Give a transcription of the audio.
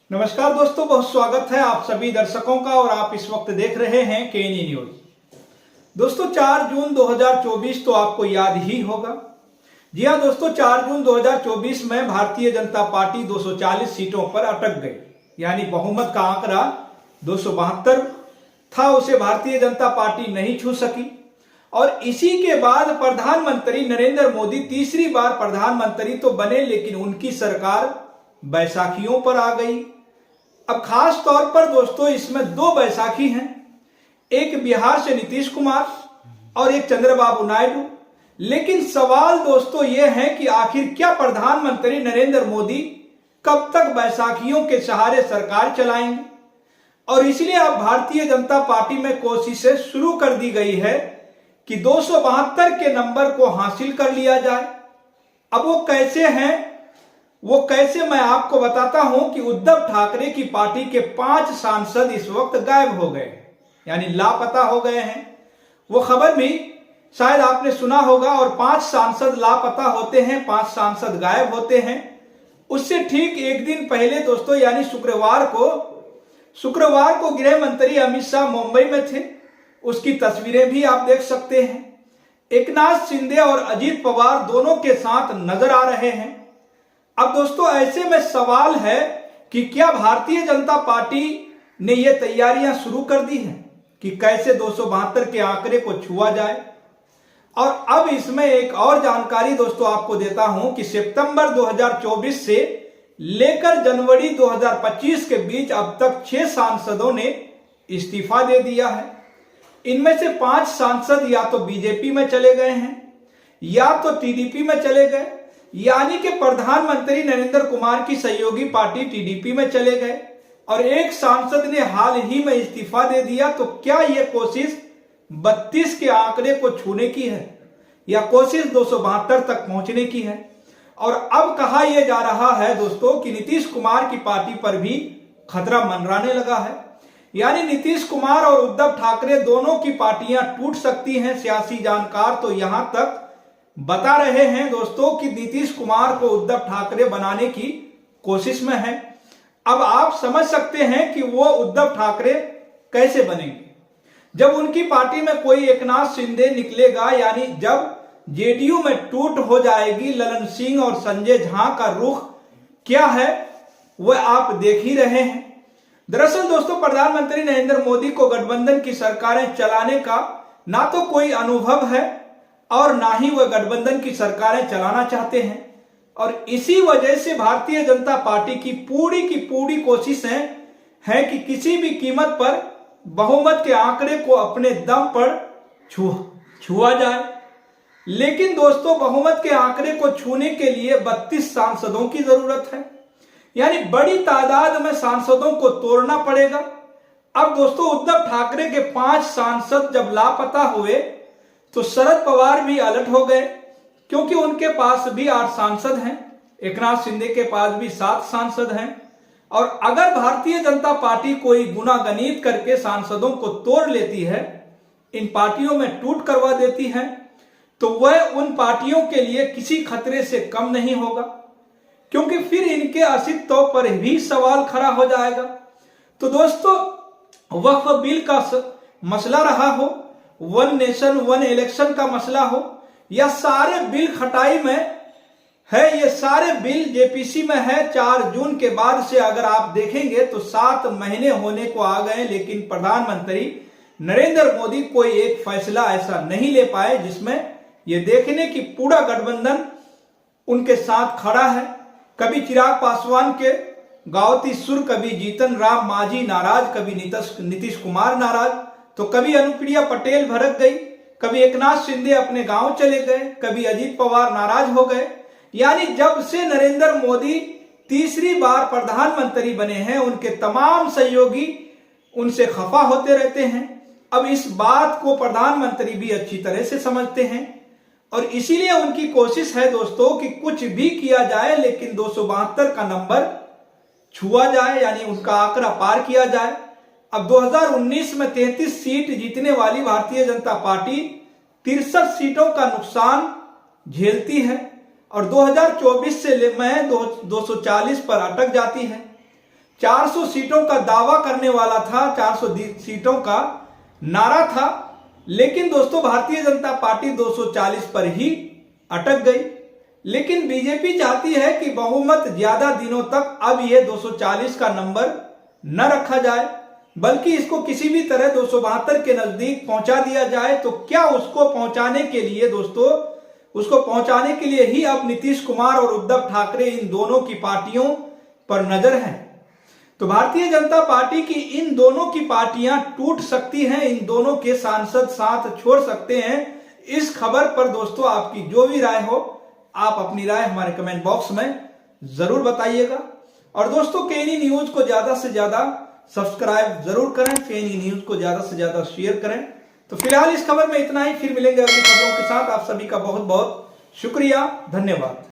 नमस्कार दोस्तों, बहुत स्वागत है आप सभी दर्शकों का और आप इस वक्त देख रहे हैं केएनई न्यूज। दोस्तों 4 जून 2024 तो आपको याद ही होगा। जी हां दोस्तों, 4 जून 2024 में भारतीय जनता पार्टी 240 सीटों पर अटक गई, यानी बहुमत का आंकड़ा 272 था, उसे भारतीय जनता पार्टी नहीं छू सकी। और इसी के बाद प्रधानमंत्री नरेंद्र मोदी तीसरी बार प्रधानमंत्री तो बने, लेकिन उनकी सरकार बैसाखियों पर आ गई। अब खास तौर पर दोस्तों इसमें दो बैसाखी हैं, एक बिहार से नीतीश कुमार और एक चंद्रबाबू नायडू। लेकिन सवाल दोस्तों यह है कि आखिर क्या प्रधानमंत्री नरेंद्र मोदी कब तक बैसाखियों के सहारे सरकार चलाएंगे। और इसलिए अब भारतीय जनता पार्टी में कोशिशें शुरू कर दी गई है कि 272 के नंबर को हासिल कर लिया जाए। अब वो कैसे हैं, वो कैसे मैं आपको बताता हूं कि उद्धव ठाकरे की पार्टी के 5 सांसद इस वक्त गायब हो गए, यानी लापता हो गए हैं। वो खबर भी शायद आपने सुना होगा। और 5 सांसद लापता होते हैं, 5 सांसद गायब होते हैं। उससे ठीक एक दिन पहले दोस्तों, यानी शुक्रवार को गृह मंत्री अमित शाह मुंबई में थे। उसकी तस्वीरें भी आप देख सकते हैं। एकनाथ शिंदे और अजीत पवार दोनों के साथ नजर आ रहे हैं। अब दोस्तों ऐसे में सवाल है कि क्या भारतीय जनता पार्टी ने यह तैयारियां शुरू कर दी हैं कि कैसे 272 के आंकड़े को छुआ जाए। और अब इसमें एक और जानकारी दोस्तों आपको देता हूं कि सितंबर 2024 से लेकर जनवरी 2025 के बीच अब तक 6 सांसदों ने इस्तीफा दे दिया है। इनमें से 5 सांसद या तो बीजेपी में चले गए हैं या तो टीडीपी में चले गए, यानी कि प्रधानमंत्री नरेंद्र कुमार की सहयोगी पार्टी टीडीपी में चले गए। और एक सांसद ने हाल ही में इस्तीफा दे दिया। तो क्या यह कोशिश 32 के आंकड़े को छूने की है या कोशिश 272 तक पहुंचने की है। और अब कहा यह जा रहा है दोस्तों कि नीतीश कुमार की पार्टी पर भी खतरा मंडराने लगा है, यानी नीतीश कुमार और उद्धव ठाकरे दोनों की पार्टियां टूट सकती हैं। सियासी जानकार तो यहां तक बता रहे हैं दोस्तों कि नीतीश कुमार को उद्धव ठाकरे बनाने की कोशिश में है। अब आप समझ सकते हैं कि वो उद्धव ठाकरे कैसे बनेंगे जब उनकी पार्टी में कोई एकनाथ शिंदे निकलेगा, यानी जब जेडीयू में टूट हो जाएगी। ललन सिंह और संजय झा का रुख क्या है वह आप देख ही रहे हैं। दरअसल दोस्तों प्रधानमंत्री नरेंद्र मोदी को गठबंधन की सरकारें चलाने का ना तो कोई अनुभव है और ना ही वह गठबंधन की सरकारें चलाना चाहते हैं। और इसी वजह से भारतीय जनता पार्टी की पूरी कोशिशें हैं कि किसी भी कीमत पर बहुमत के आंकड़े को अपने दम पर छुआ जाए। लेकिन दोस्तों बहुमत के आंकड़े को छूने के लिए 32 सांसदों की जरूरत है, यानी बड़ी तादाद में सांसदों को तोड़ना पड़ेगा। अब दोस्तों उद्धव ठाकरे के 5 सांसद जब लापता हुए तो शरद पवार भी अलर्ट हो गए, क्योंकि उनके पास भी 8 सांसद हैं, एकनाथ शिंदे के पास भी 7 सांसद हैं। और अगर भारतीय जनता पार्टी कोई गुनागनीत करके सांसदों को तोड़ लेती है, इन पार्टियों में टूट करवा देती है, तो वह उन पार्टियों के लिए किसी खतरे से कम नहीं होगा, क्योंकि फिर इनके अस्तित्व पर भी सवाल खड़ा हो जाएगा। तो दोस्तों वक्फ बिल का मसला रहा हो, वन नेशन वन इलेक्शन का मसला हो, या सारे बिल खटाई में है, ये सारे बिल जेपीसी में है। 4 जून के बाद से अगर आप देखेंगे तो 7 महीने होने को आ गए, लेकिन प्रधानमंत्री नरेंद्र मोदी कोई एक फैसला ऐसा नहीं ले पाए जिसमें ये देखने की पूरा गठबंधन उनके साथ खड़ा है। कभी चिराग पासवान के गावती सुर, कभी जीतन राम मांझी नाराज, कभी नीतीश कुमार नाराज, तो कभी अनुप्रिया पटेल भड़क गई, कभी एकनाथ शिंदे अपने गांव चले गए, कभी अजीत पवार नाराज हो गए। यानी जब से नरेंद्र मोदी तीसरी बार प्रधानमंत्री बने हैं, उनके तमाम सहयोगी उनसे खफा होते रहते हैं। अब इस बात को प्रधानमंत्री भी अच्छी तरह से समझते हैं और इसीलिए उनकी कोशिश है दोस्तों कि कुछ भी किया जाए लेकिन 272 का नंबर छुआ जाए, यानी उनका आंकड़ा पार किया जाए। अब 2019 में 33 सीट जीतने वाली भारतीय जनता पार्टी 63 सीटों का नुकसान झेलती है और 2024 से में 240 पर अटक जाती है। 400 सीटों का दावा करने वाला था, 400 सीटों का नारा था, लेकिन दोस्तों भारतीय जनता पार्टी 240 पर ही अटक गई। लेकिन बीजेपी चाहती है कि बहुमत ज्यादा दिनों तक अब यह 240 का नंबर न रखा जाए, बल्कि इसको किसी भी तरह 272 के नजदीक पहुंचा दिया जाए। तो क्या उसको पहुंचाने के लिए दोस्तों, उसको पहुंचाने के लिए ही अब नीतीश कुमार और उद्धव ठाकरे इन दोनों की पार्टियों पर नजर है। तो भारतीय जनता पार्टी की इन दोनों की पार्टियां टूट सकती हैं, इन दोनों के सांसद साथ छोड़ सकते हैं। इस खबर पर दोस्तों आपकी जो भी राय हो, आप अपनी राय हमारे कमेंट बॉक्स में जरूर बताइएगा। और दोस्तों केएनई न्यूज को ज्यादा से ज्यादा सब्सक्राइब जरूर करें, केएनई न्यूज को ज्यादा से ज्यादा शेयर करें। तो फिलहाल इस खबर में इतना ही, फिर मिलेंगे अगली खबरों के साथ। आप सभी का बहुत बहुत शुक्रिया, धन्यवाद।